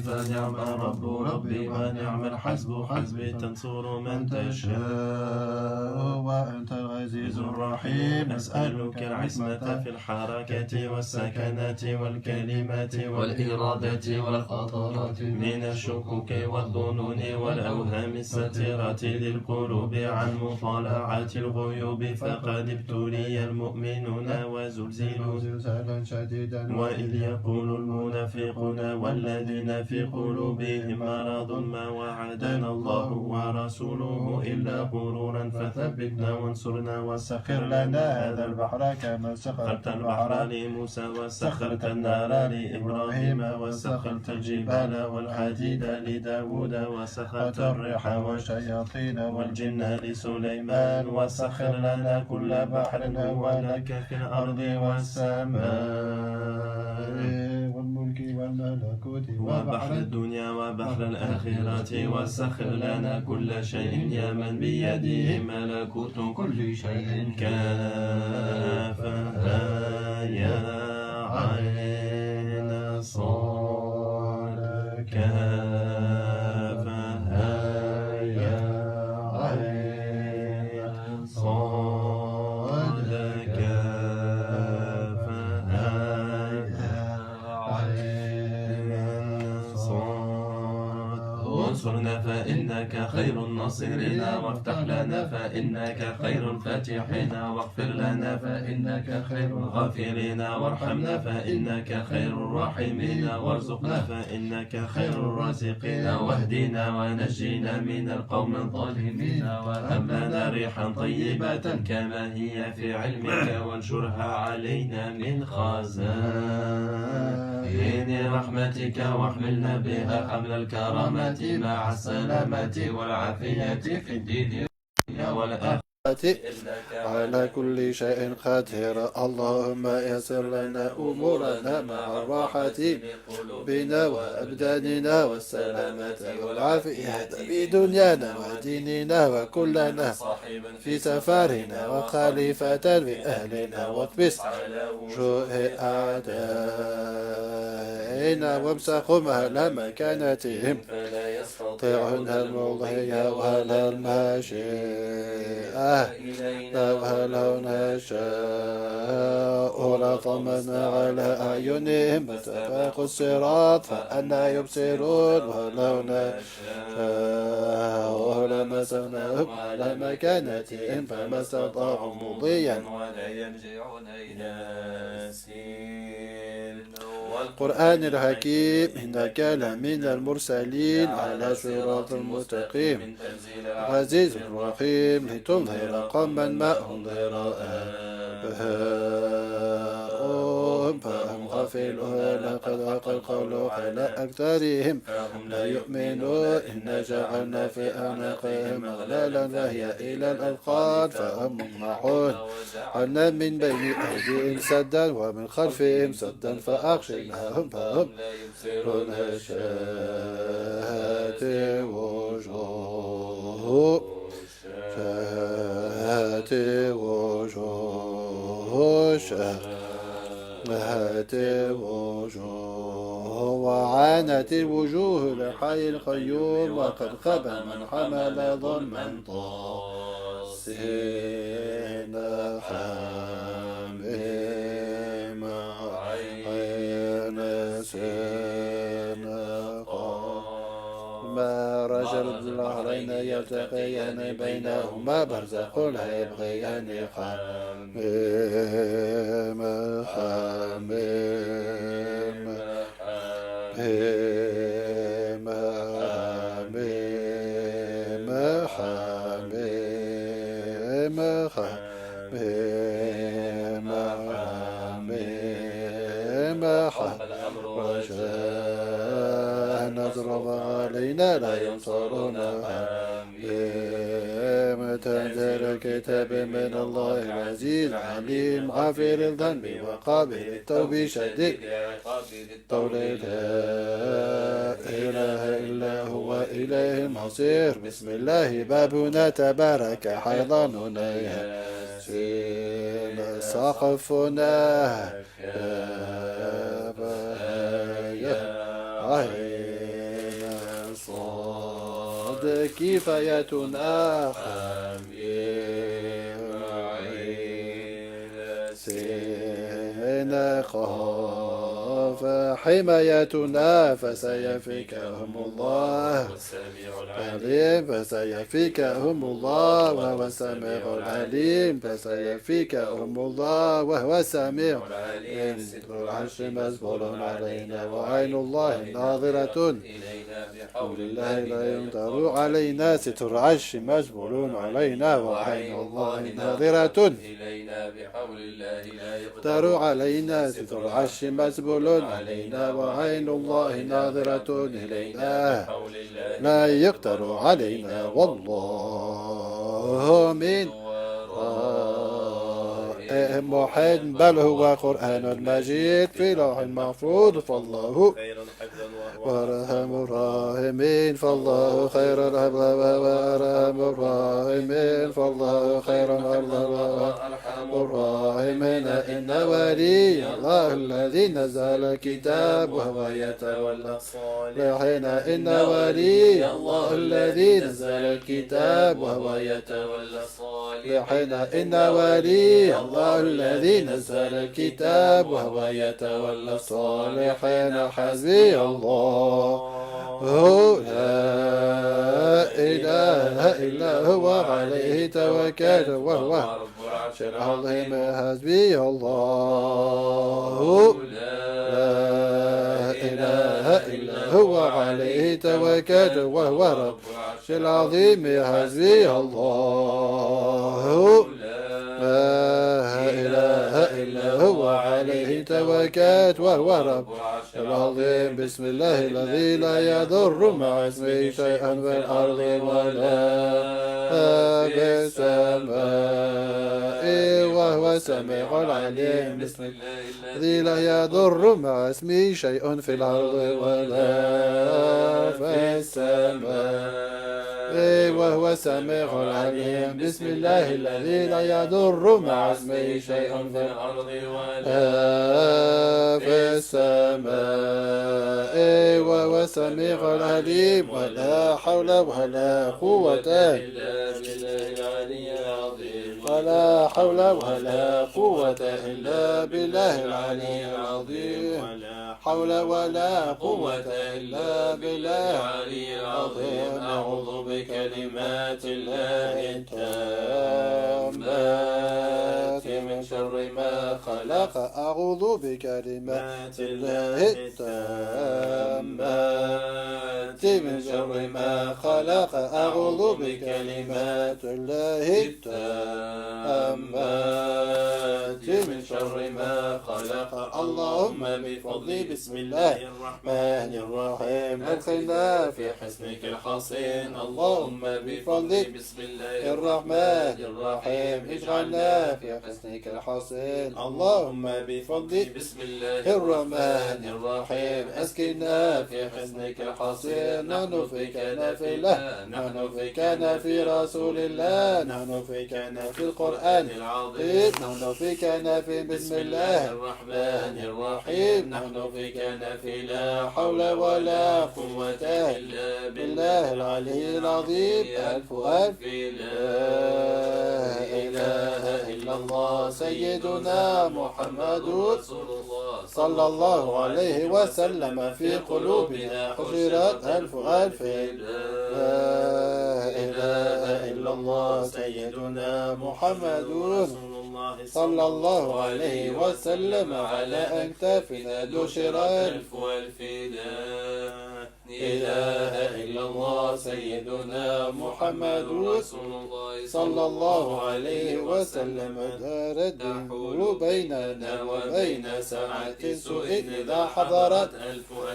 فنعم الرب ربي ونعم الحسب حسبي تنصر من تشاء وأنت العزيز الرحيم أسألك العصمة في الحركة والسكنات والكلمات والإرادة والخطرات من الشكوك والظنون والأوهام السترة للقلوب عن مطالعة الغيوب فقد ابتلي المؤمنون وزلزلوا زلزالا شديدا وإذ يقول المنافقون والذين في قلوبهم مرض ما وعدنا الله ورسوله إلا غرورا فثبتنا وانصرنا وسخر لنا هذا البحر كما سخرت البحر لموسى وسخرت النار لإبراهيم وسخرت الجبال والحديد لداود وسخرت الريح والشياطين والجن لسليمان وسخر لنا كل بحر ولك في الأرض والسماء والملك والملكوت وبحر الدنيا وبحر الآخرة وسخر لنا كل شيء يا من بيده ملكوت كل شيء كافها يا عين صاد كافها يا عين صاد كافها انصرنا فإنك خير الناصرين وافتح لنا فإنك خير الفاتحين واغفر لنا فإنك خير الغافرين وارحمنا فإنك خير الراحمين وارزقنا فإنك خير الرازقين واهدنا ونجينا من القوم الظالمين وهب لنا ريحا طيبة كما هي في علمك وانشرها علينا من خزائن رحمتك واحملنا بها حمل الكرامات مع السلامة والعافية في الدين والآخرة على كل شيء قدير اللهم يسر لنا أمورنا مع الراحة بنا وأبداننا والسلامة والعافية في دنيانا وديننا وكلنا في سفرنا وخليفة بأهلنا واكبس وجوه أعدائنا وامسخ مهل مكانتهم فلا يستطيعون المضي ولا المشي لو نشاء لطمسنا على أعينهم فاستباقوا الصراط فأنى يبصرون ولو نشاء لمسخناهم على مكانتهم فما استطاعوا مضيا ولا يرجعون إلى سير والقرآن الحكيم إنك لمن المرسلين على صراط المستقيم العزيز الرحيم لتنذر قوما ما أنذر آباؤهم فهم غافلون لقد حق القول على أكثرهم فهم لا يؤمنون إنا جعلنا في أعناقهم أغلالا فهي إلى الأذقان فهم مقمحون جعلنا من بين أيديهم سدا ومن خلفهم سدا فأغشيناهم فهم لا يبصرون شاهد وجوه شاهد وجوه شاهد وجوه وعانت الوجوه لحي القيوم وقد خاب من حمل ظلما طاسين حميم عين سنقا ما رجل البحرين يلتقيان بينهما برزخ لا يبغيان حميم حميم حميم حميم حميم حميم رجاء نضرب علينا لا ينصرون حميم تنزل كتاب من الله العزيز العليم غافر الذنب وقابل التوب شديد قول لا إله إلا هو إليه المصير بسم الله بابنا تبارك حيضان ياسين سقفنا عين صاد كفايتنا خمير عين سين خاف حمايتنا فسيفكهم الله العليم فسيفكهم الله وهو السميع العليم فسيفكهم الله وهو السميع العليم ستر العرش مسبول علينا وعين الله ناظرة إلينا بحول الله لا يمطر علينا ستر العرش مسبول علينا وعين الله ناظرة إلينا بحول الله لا يقدر علينا ستر العرش مسبول علينا وعين الله ناظرة إلينا لا يقدر علينا والله من محيط بل هو قرآن مجيد في لوح محفوظ فالله وأرحم الراحمين فالله خير الحفظ وأرحم الراحمين فالله خير الحفظ وأرحم الراحمين إن ولي الله الذي نزل الكتاب وهو يتولى الصالحين إن ولي الله الذي نزل الكتاب وهو يتولى الصالحين إن ولي الله الذي نزل الكتاب وهو يتولى الصالحين حسبي الله لا إله إلا هو عليه توكلت وهو رب العرش العظيم حسبي الله لا إله إلا هو عليه توكلت وهو رب العرش العظيم حسبي الله لا إله إلا هو عليه توكلت وهو رب العرش العظيم بسم الله الذي لا يضر مع اسمه شيئا في الأرض ولا في السماء وهو السميع العليم بسم الله الذي لا يضر مع اسمه شيء في الأرض ولا في السماء وهو السميع العليم بسم الله الذي لا يضر مع اسمه شيء في الأرض ولا في السماء وهو السميع العليم ولا حول ولا قوة إلا بالله العلي العظيم ولا حول ولا قوة إلا بالله العلي العظيم ولا حول ولا قوة إلا بالله العلي العظيم أعوذ بكلمات الله التامات من شر ما خلق أعوذ بكلمات الله التامات من شر ما خلق أعوذ بكلمات الله التامات من شر ما خلق اللهم بفضل بسم الله الرحمن الرحيم ادخلنا في حسنك الحصين اللهم بفضل بسم الله الرحمن الرحيم اجعلنا في حسنك الحصين اللهم بفضل بسم الله الرحمن الرحيم اسكننا في حسنك الحصين نحن فيك في الله نحن فيك في رسول الله نحن فيك في القرآن العظيم نحن فيك في بسم الله الرحمن الرحيم نحن فيك في لا حول ولا قوة إلا بالله العلي العظيم ألف ألف لا إله إلا الله سيدنا محمد رسول الله صلى الله عليه وسلم في قلوبنا حجرت ألف ألف لا إله إلا الله سيدنا محمد رسول الله صلى الله عليه وسلم على أكتافنا دشر ألف ألف لا إله إلا الله سيدنا محمد رسول الله صلى الله عليه وسلم دار الدهر بيننا وبين ساعة سوء إذا حضرت ألف لا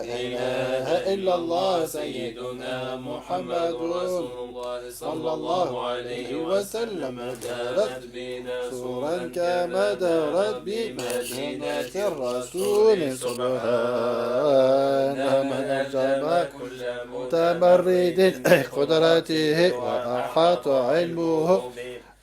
إله إلا الله سيدنا محمد رسول الله صلى الله عليه وسلم دارت بنا سورا كما دارت بمدينة الرسول سبحان من أجاب كل متمرد قدرته وأحاط علمه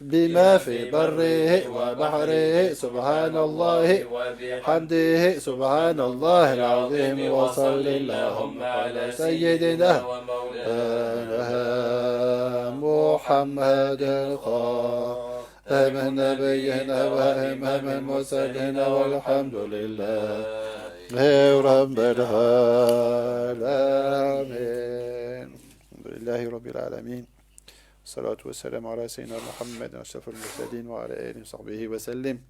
بما في بره وبحره سبحان الله وبحمده سبحان الله العظيم وصل اللهم على سيدنا ومولانا محمد خاتم نبينا وإمام المرسلين والحمد لله رب العالمين الحمد لله رب العالمين الصلاة والسلام على سيدنا محمد أشرف المرسلين وعلى آله وصحبه وسلم.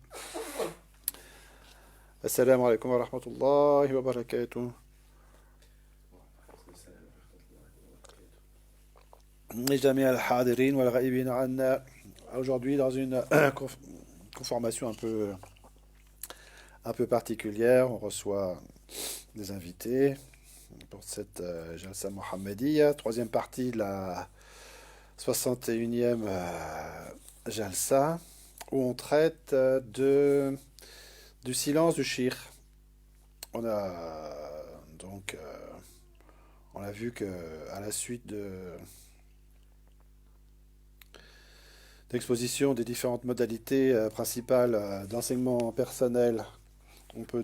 السلام عليكم ورحمة الله وبركاته. جميع الحاضرين والغائبين عنا. Aujourd'hui, dans une conformation un peu particulière, on reçoit des invités pour cette Jalsa Mohammediya, troisième partie de la 61e Jalsa, où on traite du silence du shir. On a vu que à la suite d'exposition des différentes modalités principales d'enseignement personnel, on peut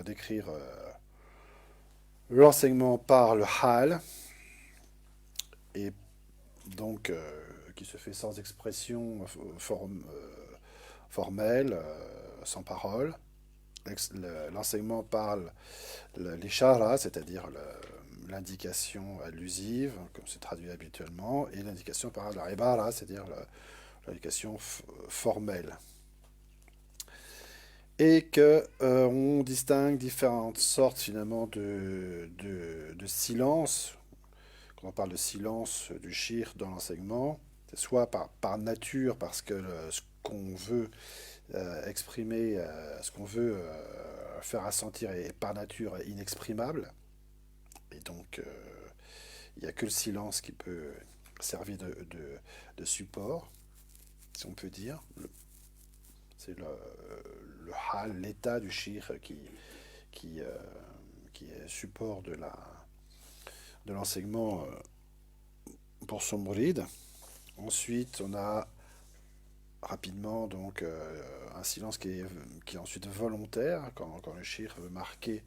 décrire l'enseignement par le hal, et donc qui se fait sans expression formelle, sans parole. L'enseignement par l'ishara, c'est-à-dire l'indication allusive, comme c'est traduit habituellement, et l'indication par l'ibara, c'est-à-dire l'indication formelle. Et que on distingue différentes sortes finalement de silence. Quand on parle de silence du shir dans l'enseignement, c'est soit par nature, parce que ce qu'on veut exprimer, ce qu'on veut faire ressentir est par nature inexprimable. Et donc, il n'y a que le silence qui peut servir de support, si on peut dire. C'est le hal, l'état du shir qui est support de l'enseignement pour son mouride. Ensuite, on a rapidement donc un silence qui est ensuite volontaire, quand le shir veut marquer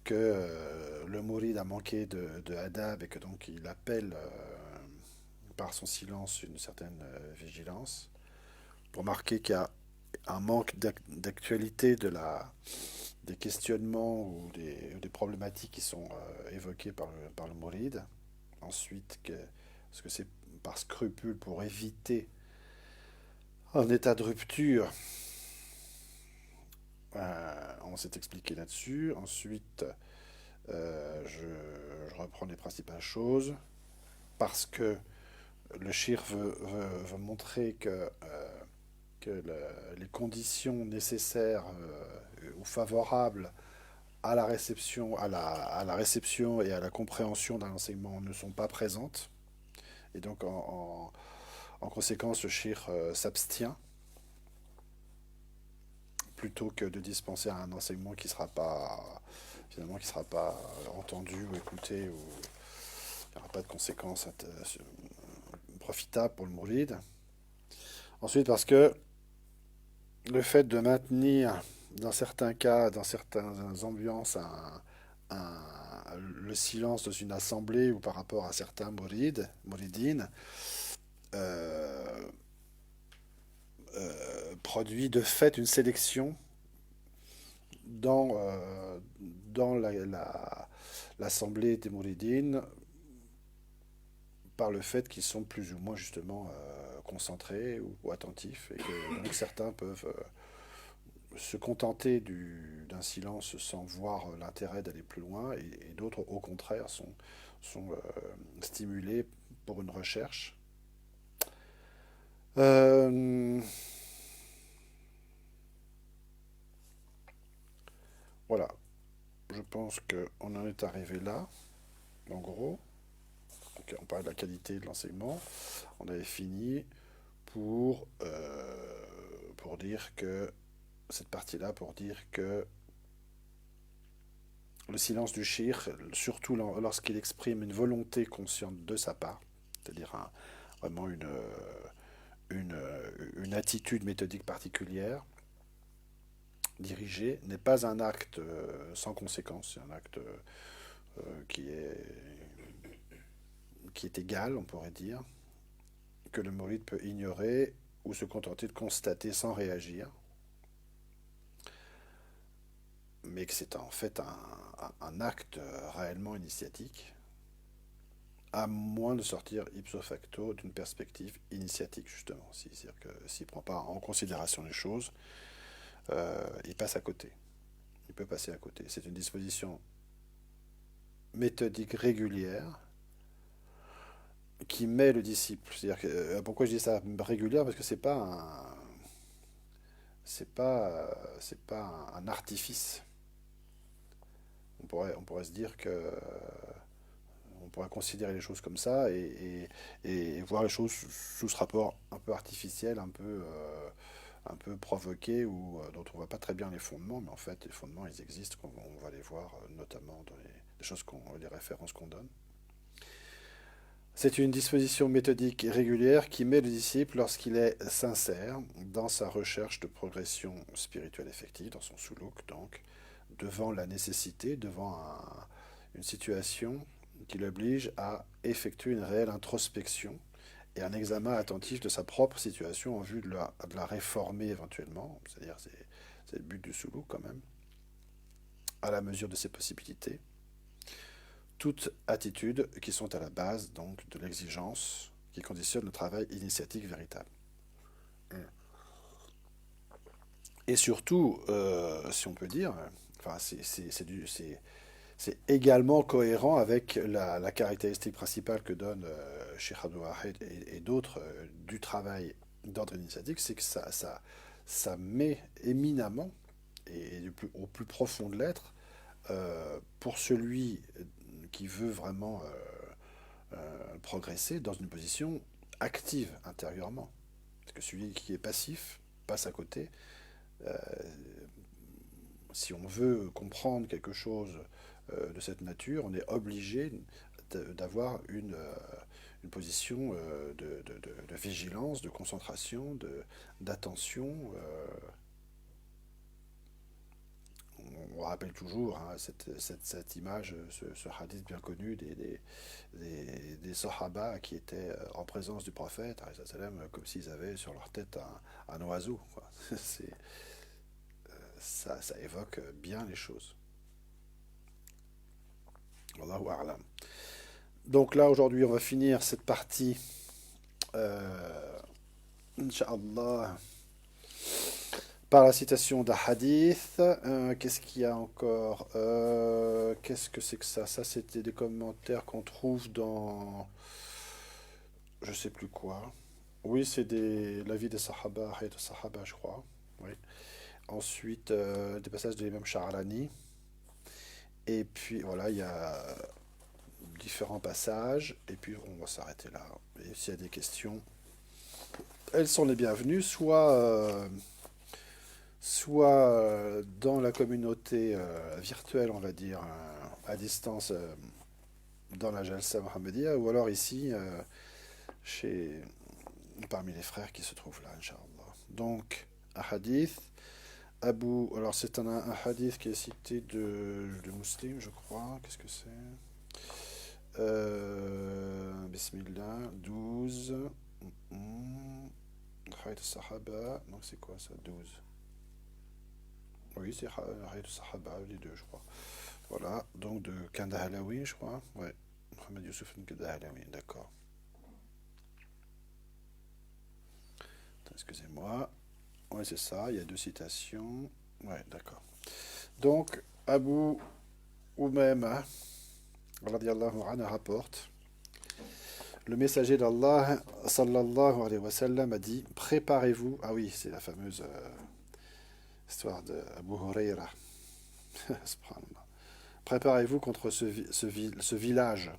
que le mouride a manqué de adab, et que donc il appelle par son silence une certaine vigilance, pour marquer qu'il y a un manque d'actualité des questionnements ou des problématiques qui sont évoquées par le mouride. Ensuite, parce que c'est par scrupule pour éviter un état de rupture. On s'est expliqué là-dessus. Ensuite, je reprends les principales choses, parce que le shir veut montrer que les conditions nécessaires ou favorables à la réception et à la compréhension d'un enseignement ne sont pas présentes. Et donc, en conséquence, le shir s'abstient, plutôt que de dispenser un enseignement qui ne sera pas entendu ou écouté, ou il n'y aura pas de conséquences profitables pour le mouride. Ensuite, parce que le fait de maintenir, dans certains cas, dans certaines ambiances, le silence dans une assemblée ou par rapport à certains mouridines, produit de fait une sélection dans l'assemblée des mouridines, par le fait qu'ils sont plus ou moins justement concentrés ou attentifs, et que donc certains peuvent se contenter d'un silence sans voir l'intérêt d'aller plus loin, et d'autres, au contraire, sont stimulés pour une recherche. Euh, voilà, je pense qu'on en est arrivé là, en gros. Donc, on parle de la qualité de l'enseignement. On avait fini pour dire que cette partie-là, pour dire que le silence du shir, surtout lorsqu'il exprime une volonté consciente de sa part, c'est-à-dire vraiment une, une attitude méthodique particulière, dirigée, n'est pas un acte sans conséquence, c'est un acte qui qui est égal, on pourrait dire, que le mouride peut ignorer ou se contenter de constater sans réagir, mais que c'est en fait un acte réellement initiatique, à moins de sortir ipso facto d'une perspective initiatique, justement. C'est-à-dire que s'il ne prend pas en considération les choses, il passe à côté. Il peut passer à côté. C'est une disposition méthodique régulière qui met le disciple. C'est-à-dire que, pourquoi je dis ça régulière? Parce que c'est pas un artifice. On pourrait se dire que on pourrait considérer les choses comme ça et voir les choses sous ce rapport un peu artificiel, un peu provoqué, ou dont on ne voit pas très bien les fondements, mais en fait les fondements ils existent, on va les voir notamment dans les choses les références qu'on donne. C'est une disposition méthodique et régulière qui met le disciple, lorsqu'il est sincère dans sa recherche de progression spirituelle effective, dans son soulouk, donc, devant la nécessité, devant une situation qui l'oblige à effectuer une réelle introspection et un examen attentif de sa propre situation en vue de la réformer éventuellement. C'est-à-dire, c'est le but du soulouk quand même, à la mesure de ses possibilités. Toutes attitudes qui sont à la base donc de l'exigence qui conditionne le travail initiatique véritable. Et surtout, si on peut dire, enfin, c'est également cohérent avec la caractéristique principale que donne Cheikh Abdul Wahid et d'autres du travail d'ordre initiatique, c'est que ça met éminemment, et au plus profond de l'être, pour celui qui veut vraiment progresser dans une position active intérieurement. Parce que celui qui est passif passe à côté. Euh, si on veut comprendre quelque chose de cette nature, on est obligé d'avoir une position de vigilance, de concentration, d'attention. On rappelle toujours hein, cette image, ce hadith bien connu des Sahaba qui étaient en présence du prophète, comme s'ils avaient sur leur tête un oiseau. Quoi. Ça évoque bien les choses. Wallahu a'lam. Donc là, aujourd'hui, on va finir cette partie, Inch'Allah, par la citation d'un hadith. Qu'est-ce qu'il y a encore? Qu'est-ce que c'est que ça? Ça, c'était des commentaires qu'on trouve dans... Je sais plus quoi. Oui, c'est la vie des Sahaba, et des Sahaba, je crois. Oui. Ensuite, des passages de l'imam Sha'rani. Et puis, voilà, il y a différents passages. Et puis, on va s'arrêter là. Et s'il y a des questions, elles sont les bienvenues, soit dans la communauté virtuelle, on va dire, à distance, dans la Jalsa Mohammedia, ou alors ici, chez, parmi les frères qui se trouvent là, Inch'Allah. Donc, un hadith. Alors c'est un hadith qui est cité de Muslim, je crois. Qu'est-ce que c'est? Bismillah, 12. Hayat Sahaba. Donc c'est quoi ça? 12. Oui, c'est Hayat Sahaba, les deux, je crois. Voilà, donc de Kandahalawi, je crois. Ouais, Mohamed Youssouf Kandahalawi, d'accord. Excusez-moi. Oui, c'est ça, il y a deux citations. Ouais, d'accord. Donc, Abu Umaama, radiallahu anhu, rapporte, le messager d'Allah, sallallahu alayhi wa sallam, a dit, préparez-vous. Ah oui, c'est la fameuse histoire de Abu Huraira. Subhanallah. Préparez-vous contre ce village.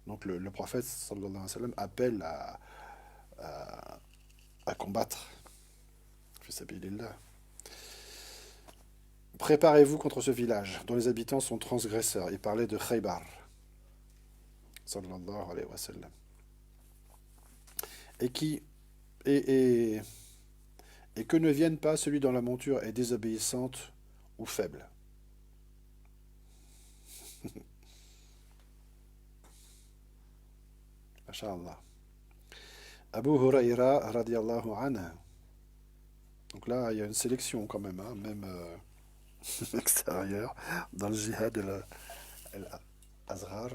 Donc le prophète sallallahu alayhi wa sallam appelle à, à combattre. Fisabilillah. Préparez-vous contre ce village dont les habitants sont transgresseurs. Il parlait de Khaybar. Sallallahu alayhi wa sallam. Et qui et, et que ne vienne pas celui dont la monture est désobéissante ou faible. Masha'Allah. Abu Huraira radiallahu anhu. Donc là, il y a une sélection quand même, hein, même extérieure, dans le djihad de l'Azhar.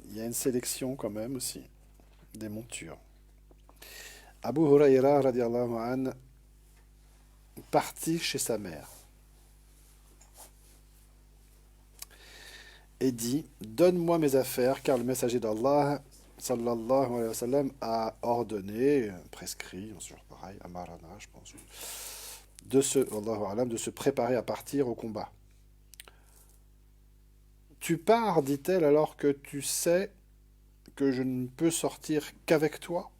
Il y a une sélection quand même aussi des montures. Abu Huraira radiallahu anhu partit chez sa mère et dit, donne-moi mes affaires, car le messager d'Allah sallallahu alayhi wa sallam a ordonné, prescrit, c'est toujours pareil, amarana, je pense, de se préparer à partir au combat. Tu pars, dit-elle, alors que tu sais que je ne peux sortir qu'avec toi,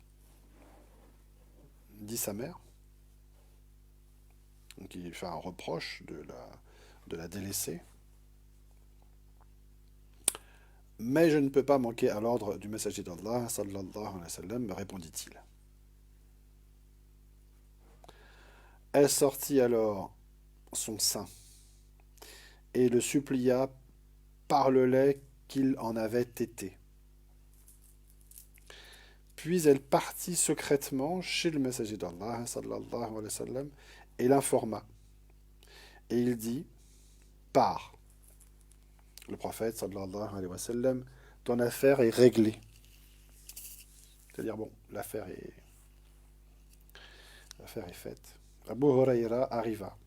dit sa mère. Donc il fait un reproche de la délaisser. Mais je ne peux pas manquer à l'ordre du messager d'Allah, sallallahu alayhi wa sallam, répondit-il. Elle sortit alors son sein et le supplia par le lait qu'il en avait tété. Puis elle partit secrètement chez le messager d'Allah, sallallahu alayhi wa sallam, et l'informa. Et il dit, pars. Le prophète, sallallahu alayhi wa sallam, ton affaire est réglée. C'est-à-dire, bon, l'affaire est faite. Abu Huraira arriva.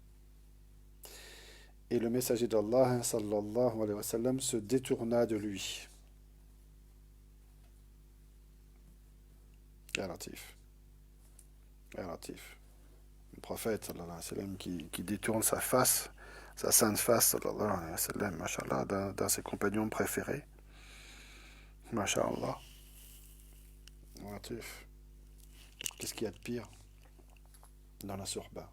Et le messager d'Allah, sallallahu alayhi wa sallam, se détourna de lui. Relatif. Le prophète, sallallahu alayhi wa sallam, qui détourne sa face, sa sainte face, sallallahu alayhi wa sallam, mashallah, d'un de ses compagnons préférés. Mashallah. Relatif. Qu'est-ce qu'il y a de pire dans la surba?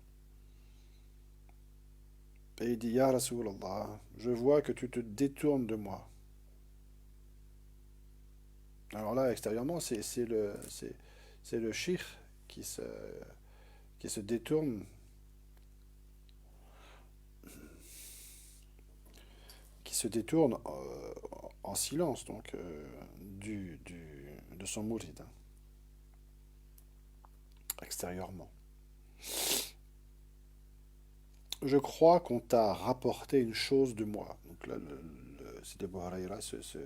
Et il dit, Ya Rasulallah, je vois que tu te détournes de moi. Alors là, extérieurement, c'est le shir qui se détourne en silence, donc de son mourid, hein, extérieurement. Je crois qu'on t'a rapporté une chose de moi. Donc là, Sidi Abu Huraira se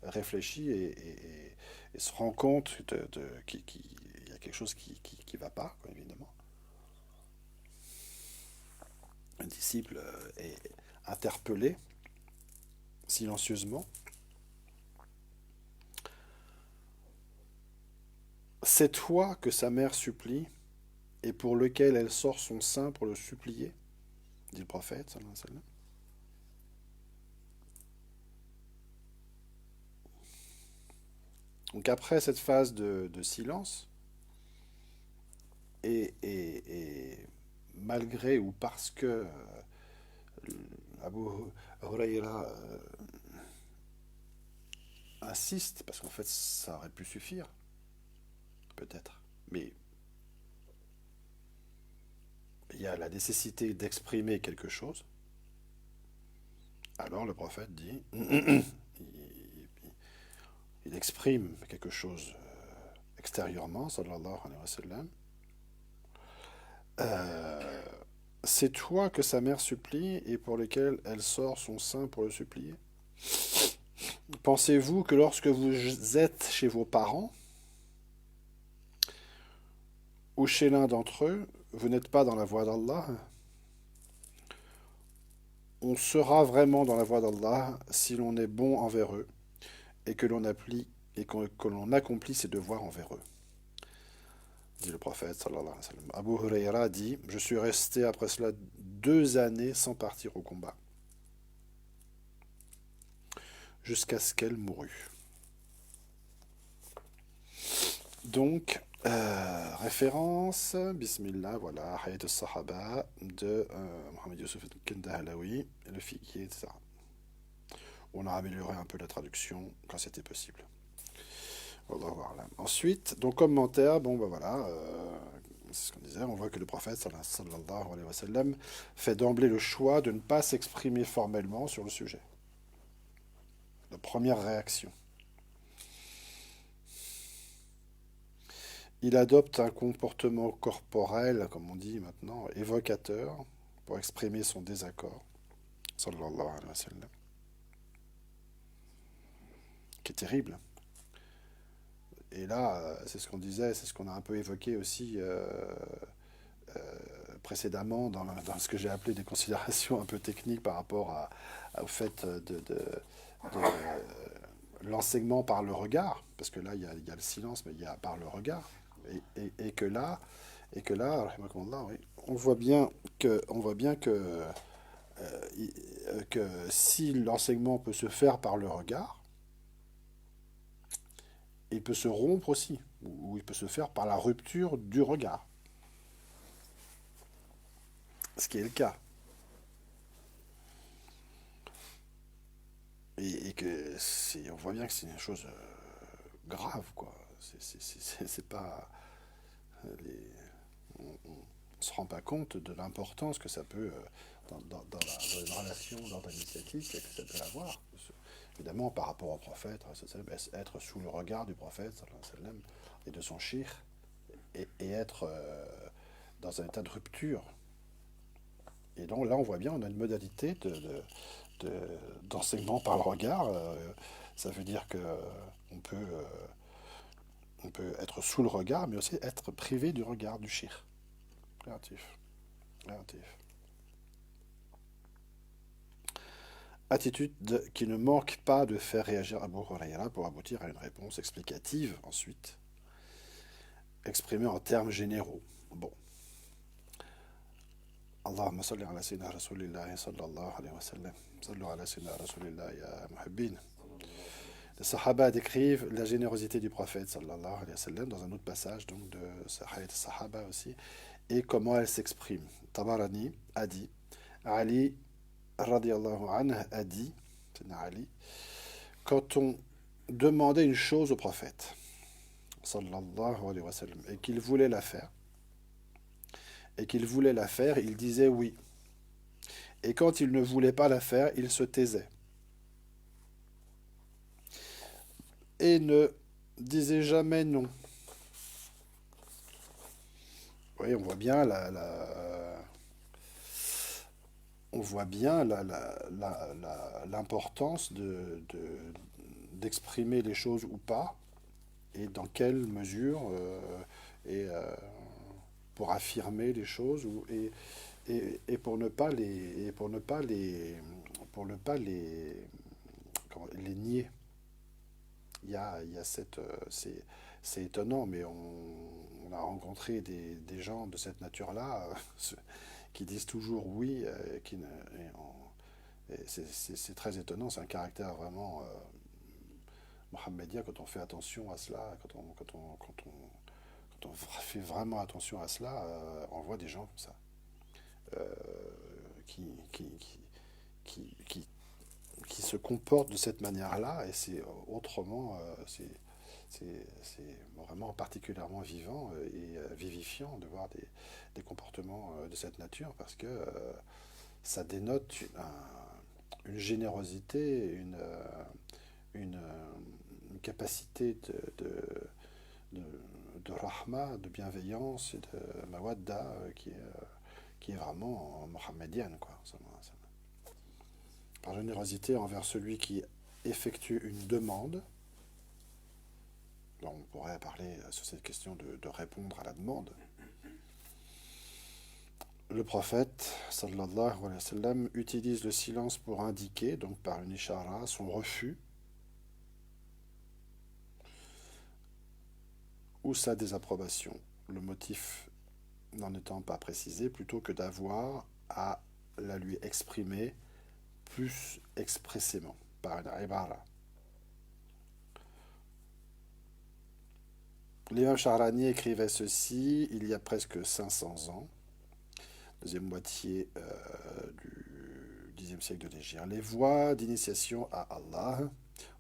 réfléchit et se rend compte qu'il y a quelque chose qui va pas, quoi, évidemment. Un disciple est interpellé silencieusement. C'est toi que sa mère supplie et pour lequel elle sort son sein pour le supplier, dit le prophète, sallallahu alayhi wa sallam. Donc après cette phase de silence, et malgré ou parce que Abu Huraira insiste, parce qu'en fait ça aurait pu suffire, peut-être, mais il y a la nécessité d'exprimer quelque chose, alors le prophète dit, il exprime quelque chose extérieurement, sallallahu alayhi wa sallam. C'est toi que sa mère supplie et pour lequel elle sort son sein pour le supplier. Pensez-vous que lorsque vous êtes chez vos parents ou chez l'un d'entre eux, vous n'êtes pas dans la voie d'Allah? on sera vraiment dans la voie d'Allah si l'on est bon envers eux et que que l'on accomplit ses devoirs envers eux, dit le prophète sallallahu alayhi wa sallam. Abu Huraira dit: je suis resté après cela 2 années sans partir au combat, jusqu'à ce qu'elle mourut. Donc, référence, Bismillah, voilà, Hayat al-Sahaba de Mohamed Youssouf Kendahalawi, le figuier, etc. On a amélioré un peu la traduction quand c'était possible. Wallahu a'lam. Ensuite, donc commentaire, bon ben voilà, c'est ce qu'on disait, on voit que le prophète sallallahu alayhi wa sallam fait d'emblée le choix de ne pas s'exprimer formellement sur le sujet. La première réaction. Il adopte un comportement corporel, comme on dit maintenant, évocateur, pour exprimer son désaccord, sallallahu alayhi wa sallam, qui est terrible. Et là, c'est ce qu'on disait, c'est ce qu'on a un peu évoqué aussi précédemment dans ce que j'ai appelé des considérations un peu techniques par rapport au fait de l'enseignement par le regard, parce que là, il y a le silence, mais il y a par le regard. Et que là, oui, on voit bien que si l'enseignement peut se faire par le regard, il peut se rompre aussi, ou il peut se faire par la rupture du regard, ce qui est le cas. Et que on voit bien que c'est une chose grave, quoi. C'est pas on ne se rend pas compte de l'importance que ça peut dans une relation d'ordre initiatique que ça peut avoir. Évidemment, par rapport au prophète, être sous le regard du prophète et de son shir, et être dans un état de rupture. Et donc là, on voit bien, on a une modalité d'enseignement par le regard. Ça veut dire que on peut être sous le regard, mais aussi être privé du regard du shir. Relatif. Relatif. Attitude qui ne manque pas de faire réagir Abu Huraira pour aboutir à une réponse explicative ensuite, exprimée en termes généraux. Bon. Allahumma salli ala sayyidina Rasulillah sallallahu alayhi wa sallam. Sallu ala sayyidina Rasulillah ya muhibbin. Les Sahaba décrivent la générosité du prophète sallallahu alayhi wa sallam dans un autre passage donc de Hayat Sahaba aussi, et comment elle s'exprime. Tabarani a dit, Ali radiallahu anhu a dit, Ali, quand on demandait une chose au prophète sallallahu alayhi wa sallam et qu'il voulait la faire, il disait oui. Et quand il ne voulait pas la faire, il se taisait. Et ne disait jamais non. Oui, on voit bien l'importance d'exprimer les choses ou pas, et dans quelle mesure, et pour affirmer les choses, et pour ne pas les nier. Il y a cette, c'est étonnant, mais on a rencontré des gens de cette nature-là qui disent toujours oui, c'est très étonnant, c'est un caractère vraiment mohammedien quand on fait attention à cela, quand on fait vraiment attention à cela, on voit des gens comme ça, qui, qui, qui, qui, qui se comportent de cette manière-là, et c'est autrement, c'est vraiment particulièrement vivant et vivifiant de voir des comportements de cette nature, parce que ça dénote une générosité, une capacité de rahma, de bienveillance et de mawadda qui est vraiment mohammedienne, quoi. Par générosité envers celui qui effectue une demande. On pourrait parler sur cette question de répondre à la demande. Le prophète, sallallahu alayhi wa sallam, utilise le silence pour indiquer, donc par une ishara, son refus ou sa désapprobation. Le motif n'en étant pas précisé, plutôt que d'avoir à la lui exprimer plus expressément, par une ibara. L'imam Sha'rani écrivait ceci il y a presque 500 ans, deuxième moitié du Xe siècle de l'Hégire. Les voies d'initiation à Allah,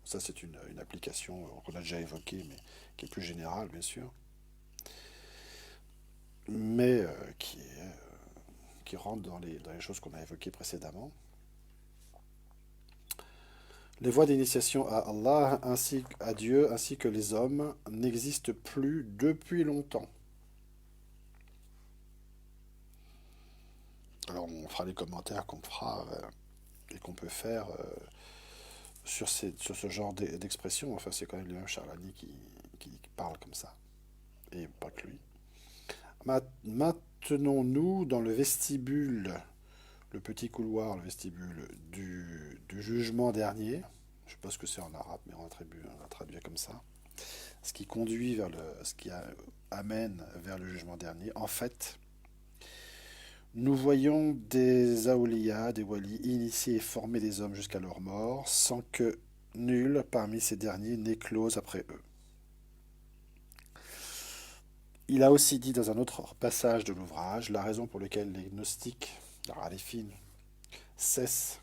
ça c'est une application qu'on a déjà évoquée, mais qui est plus générale bien sûr, mais qui rentre dans les choses qu'on a évoquées précédemment. Les voies d'initiation à Allah, ainsi à Dieu, ainsi que les hommes, n'existent plus depuis longtemps. Alors on fera les commentaires qu'on fera et qu'on peut faire sur ce genre d'expression. Enfin, c'est quand même le même Charlani qui parle comme ça, et pas que lui. Maintenons-nous dans le vestibule, le petit couloir, le vestibule du jugement dernier. Je ne sais pas ce que c'est en arabe, mais on a traduit comme ça. Ce qui conduit ce qui amène vers le jugement dernier. En fait, nous voyons des aoulias, des walis, initier et former des hommes jusqu'à leur mort, sans que nul parmi ces derniers n'éclose après eux. Il a aussi dit dans un autre passage de l'ouvrage la raison pour laquelle les gnostiques, les arifines, cessent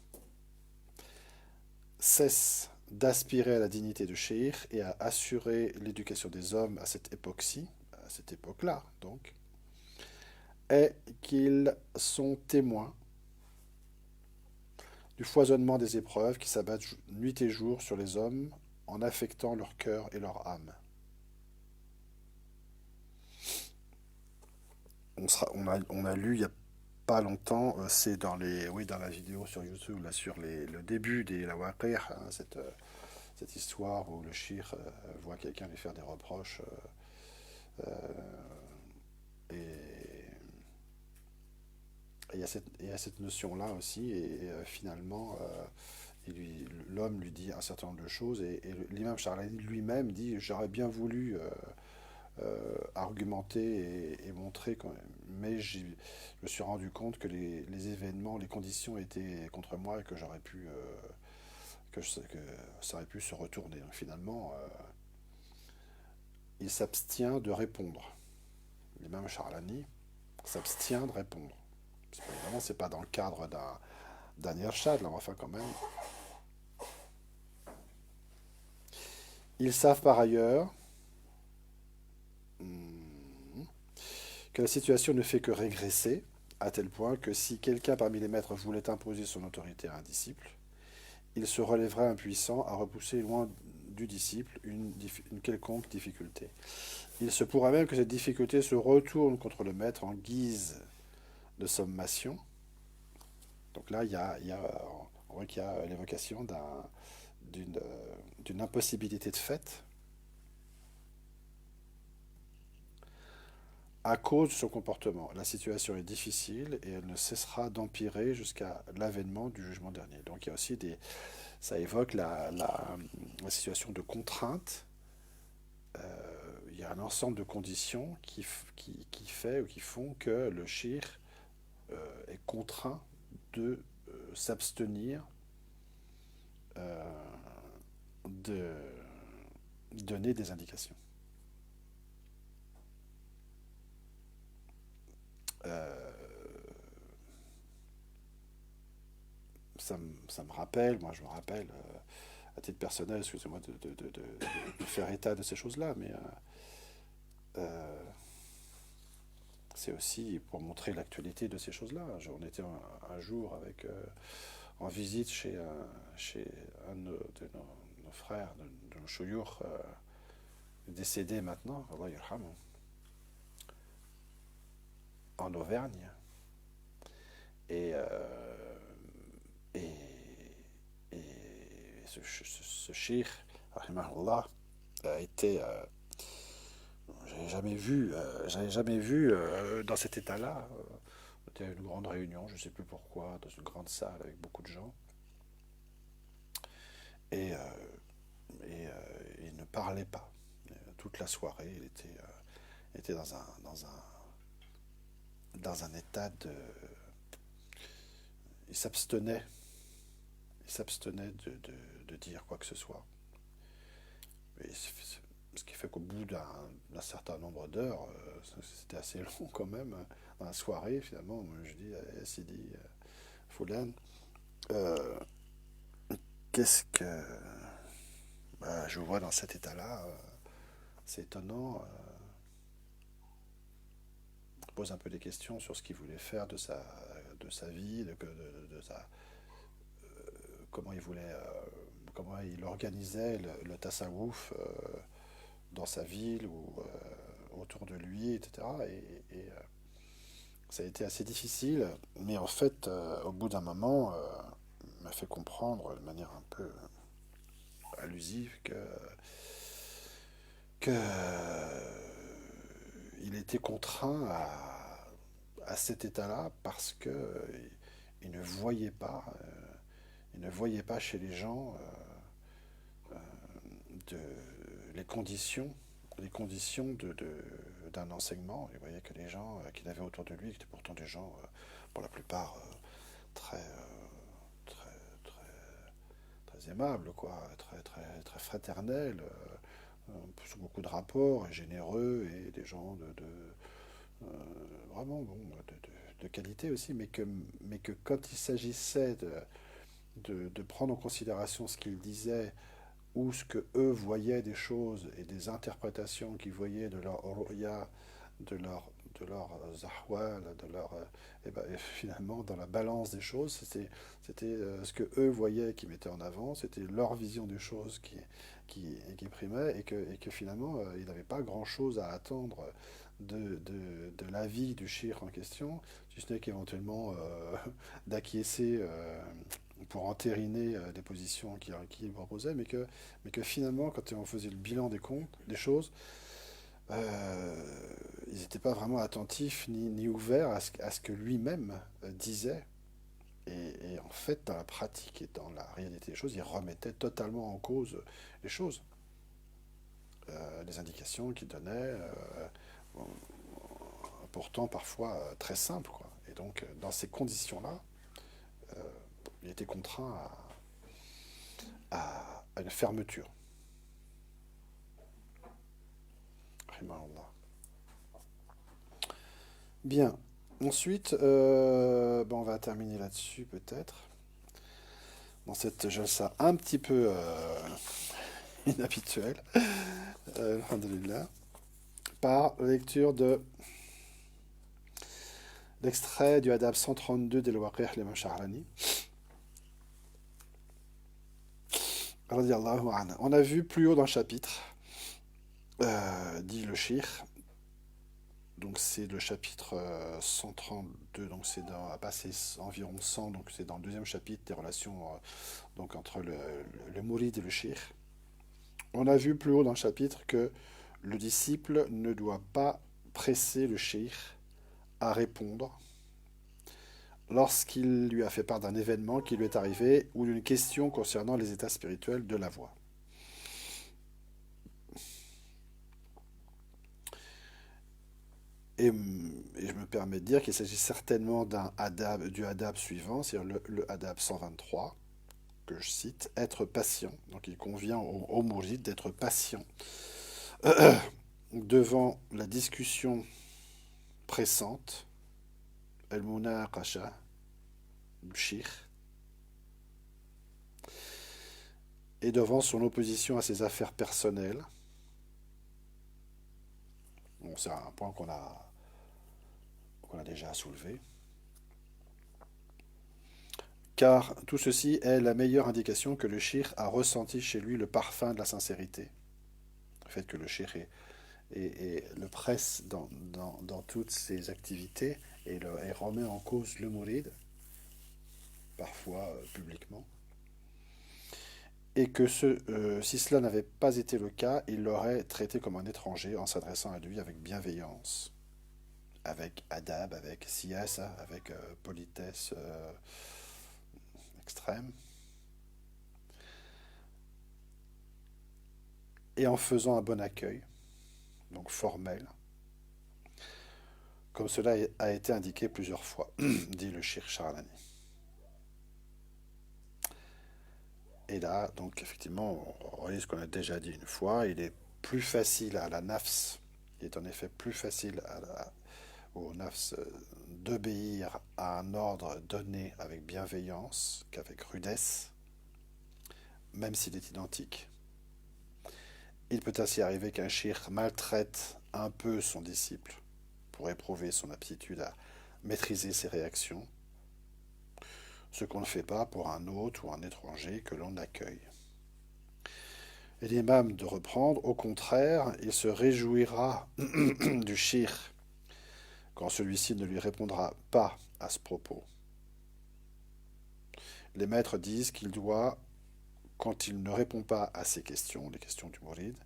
d'aspirer à la dignité de cheikh et à assurer l'éducation des hommes à cette époque-ci, à cette époque-là donc, est qu'ils sont témoins du foisonnement des épreuves qui s'abattent nuit et jour sur les hommes en affectant leur cœur et leur âme. On a lu il y a pas longtemps, c'est dans la vidéo sur YouTube, là, sur le début des Lawaqir, hein, cette histoire où le shir voit quelqu'un lui faire des reproches et il y a cette notion-là aussi, et finalement, l'homme lui dit un certain nombre de choses, et l'imam Charlani lui-même dit j'aurais bien voulu argumenter et montrer quand même, mais je me suis rendu compte que les événements, les conditions étaient contre moi et que que ça aurait pu se retourner. Donc finalement, il s'abstient de répondre. L'imam Charlani s'abstient de répondre. Évidemment, c'est pas dans le cadre d'un irshad, là, enfin quand même. Ils savent par ailleurs que la situation ne fait que régresser, à tel point que si quelqu'un parmi les maîtres voulait imposer son autorité à un disciple, il se relèverait impuissant à repousser loin du disciple une quelconque difficulté. Il se pourrait même que cette difficulté se retourne contre le maître en guise de sommation. Donc là, on voit qu'il y a l'évocation d'une impossibilité de fait à cause de son comportement. La situation est difficile et elle ne cessera d'empirer jusqu'à l'avènement du jugement dernier. Donc il y a aussi ça évoque la situation de contrainte. Il y a un ensemble de conditions qui fait ou qui font que le shir est contraint de s'abstenir de donner des indications. Ça me rappelle, moi je me rappelle, à titre personnel, excusez-moi de faire état de ces choses-là, mais c'est aussi pour montrer l'actualité de ces choses-là. On était un jour en visite chez un de nos frères, de nos chouyours, décédé maintenant, Allah yarhamu, en Auvergne. Et ce cheikh, rahimahullah, a été... j'avais jamais vu dans cet état-là C'était une grande réunion, je ne sais plus pourquoi, dans une grande salle avec beaucoup de gens. Et, il ne parlait pas. Toute la soirée, il était dans un état de... Il s'abstenait. Il s'abstenait de dire quoi que ce soit. Et ce qui fait qu'au bout d'un certain nombre d'heures, c'était assez long quand même, dans la soirée, finalement, je dis à Sidi, Foulan, euh, qu'est-ce que bah, je vois dans cet état-là, c'est étonnant. Il pose un peu des questions sur ce qu'il voulait faire de sa vie, de sa, comment il voulait, comment il organisait le tasawwuf dans sa ville ou autour de lui, etc. Ça a été assez difficile, mais en fait, au bout d'un moment, il m'a fait comprendre de manière un peu allusive que il était contraint à cet état-là parce que il ne voyait pas, il ne voyait pas chez les gens de, les conditions, d'un enseignement. Il voyait que les gens qu'il avait autour de lui étaient pourtant des gens, pour la plupart, très, très, très aimables, quoi, très fraternels, beaucoup de rapports, et généreux, et des gens euh, vraiment bon, de qualité aussi, mais que quand il s'agissait de prendre en considération ce qu'il disait ou ce que eux voyaient des choses et des interprétations qu'ils voyaient de leur ruya, de leur de leur zahwal, et ben, et finalement dans la balance des choses, c'était ce que eux voyaient qui mettait en avant, c'était leur vision des choses qui primait et que finalement il n'avait pas grand chose à attendre de l'avis du shir en question, si ce n'est qu'éventuellement d'acquiescer pour entériner des positions qu'il proposait, mais que finalement, quand on faisait le bilan des comptes, des choses, ils n'étaient pas vraiment attentifs ni ouverts à ce que lui-même disait. Et en fait, dans la pratique et dans la réalité des choses, il remettait totalement en cause les choses, les indications qu'il donnait, pourtant parfois très simples, quoi. Et donc, dans ces conditions-là, euh, il était contraint à une fermeture. Bien. Ensuite, ben on va terminer là-dessus peut-être. Dans cette jalsa un petit peu inhabituelle, alhamdoulilah, par la lecture de l'extrait du Adab 132 d'El-Waqih l'Imam Sha'rani. Radiallahu anhu. On a vu plus haut dans le chapitre, dit le shir, donc c'est le chapitre 132, donc c'est à passer environ 100, donc c'est dans le deuxième chapitre des relations donc entre le mouride et le shir. On a vu plus haut dans le chapitre que le disciple ne doit pas presser le shir à répondre lorsqu'il lui a fait part d'un événement qui lui est arrivé ou d'une question concernant les états spirituels de la voix. Et je me permets de dire qu'il s'agit certainement du adab suivant, c'est-à-dire le adab 123, que je cite, être patient. Donc il convient au mouride d'être patient devant la discussion pressante, el-munaqasha, du shir, et devant son opposition à ses affaires personnelles. Bon, c'est un point qu'on a déjà soulevé. Car tout ceci est la meilleure indication que le shir a ressenti chez lui le parfum de la sincérité. Le fait que le shir le presse dans toutes ses activités et remet en cause le mouride, parfois publiquement. Et que si cela n'avait pas été le cas, il l'aurait traité comme un étranger en s'adressant à lui avec bienveillance avec adab, avec siyasa, avec politesse extrême, et en faisant un bon accueil, donc formel, comme cela a été indiqué plusieurs fois, dit le Cheikh Charlani. Et là, donc effectivement, on relit ce qu'on a déjà dit une fois, il est plus facile à la nafs, il est en effet plus facile au nafs d'obéir à un ordre donné avec bienveillance qu'avec rudesse, même s'il est identique. Il peut ainsi arriver qu'un shir maltraite un peu son disciple pour éprouver son aptitude à maîtriser ses réactions, ce qu'on ne fait pas pour un hôte ou un étranger que l'on accueille. Et l'imam de reprendre, au contraire, il se réjouira du shir quand celui-ci ne lui répondra pas à ce propos. Les maîtres disent qu'il doit, quand il ne répond pas à ces questions, les questions du mouride,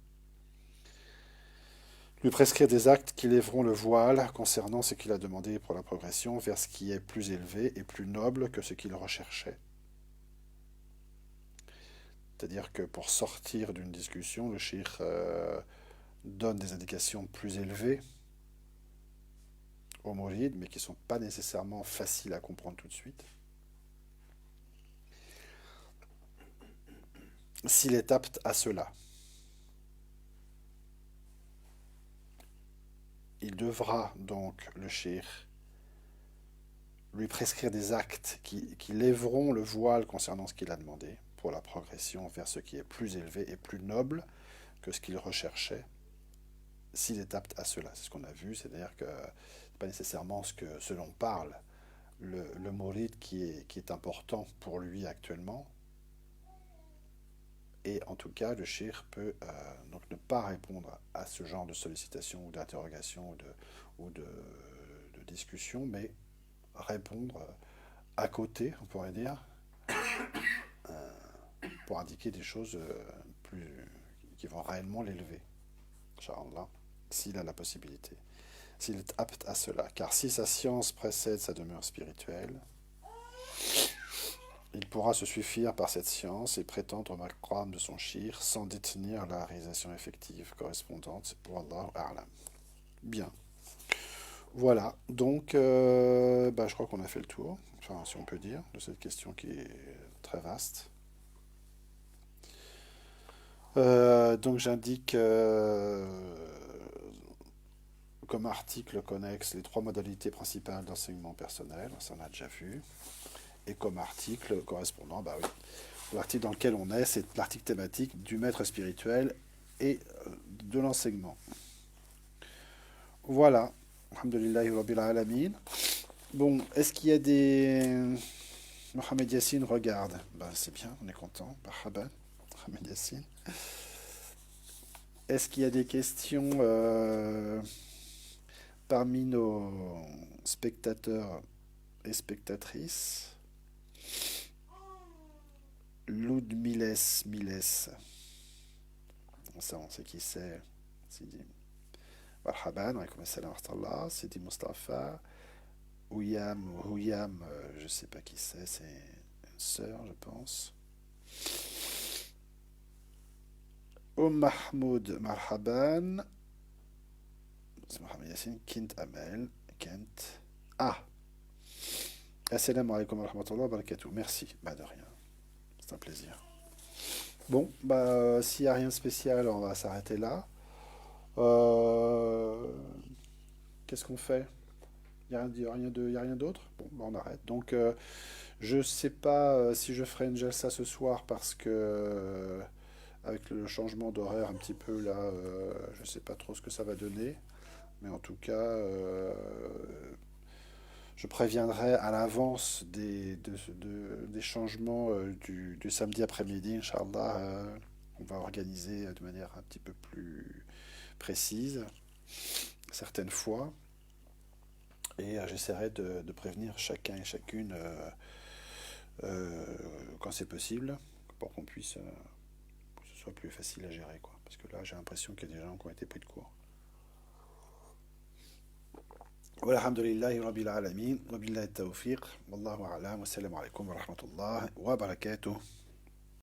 lui prescrire des actes qui lèveront le voile concernant ce qu'il a demandé pour la progression vers ce qui est plus élevé et plus noble que ce qu'il recherchait. C'est-à-dire que pour sortir d'une discussion, le cheikh donne des indications plus élevées au mouride, mais qui ne sont pas nécessairement faciles à comprendre tout de suite. S'il est apte à cela, il devra donc, le cheikh, lui prescrire des actes qui lèveront le voile concernant ce qu'il a demandé pour la progression vers ce qui est plus élevé et plus noble que ce qu'il recherchait, s'il est apte à cela. C'est ce qu'on a vu, c'est-à-dire que ce n'est pas nécessairement ce dont parle le mouride qui est important pour lui actuellement. Et en tout cas, le cheikh peut donc ne pas répondre à ce genre de sollicitation ou d'interrogation ou de discussion, mais répondre à côté, on pourrait dire, pour indiquer des choses qui vont réellement l'élever, Inch'Allah, s'il a la possibilité, s'il est apte à cela. Car si sa science précède sa demeure spirituelle, il pourra se suffire par cette science et prétendre au maqam de son shir sans détenir la réalisation effective correspondante. Wallahu a'lam. Bien. Voilà. Donc, je crois qu'on a fait le tour, enfin, si on peut dire, de cette question qui est très vaste. Donc, j'indique comme article connexe les 3 modalités principales d'enseignement personnel, ça on a déjà vu. Et comme article correspondant, l'article dans lequel on est, c'est l'article thématique du maître spirituel et de l'enseignement. Voilà. Alhamdulillahi Rabbil Alamin. Bon, est-ce qu'il y a des... Mohamed Yassine regarde. C'est bien, on est content. Marhaban, Mohamed Yassine. Est-ce qu'il y a des questions parmi nos spectateurs et spectatrices? Ludmiles Miles. Ça, on sait qui c'est. Sidi Marhaban, alaykoum assalam wa rahmatullah. Sidi Mustafa. Ouyam, je sais pas qui c'est une sœur, je pense. Mahmoud Marhaban. C'est Mohamed Yassine. Kint Amel. Kent. Ah! Assalamu alaikum wa rahmatullah wa barakatuh. Merci. De rien. C'est un plaisir. Bon, s'il n'y a rien de spécial, on va s'arrêter là. Qu'est-ce qu'on fait? Il n'y a rien d'autre? Bon, on arrête. Donc, je sais pas si je ferai une jalsa ce soir parce que, avec le changement d'horaire un petit peu là, je sais pas trop ce que ça va donner. Mais en tout cas, je préviendrai à l'avance des changements du samedi après-midi, Inch'Allah. On va organiser de manière un petit peu plus précise, certaines fois. Et j'essaierai de prévenir chacun et chacune quand c'est possible, pour qu'on puisse, que ce soit plus facile à gérer, quoi. Parce que là, j'ai l'impression qu'il y a des gens qui ont été pris de court. والحمد لله رب العالمين وبالله التوفيق والله أعلم والسلام عليكم ورحمة الله وبركاته.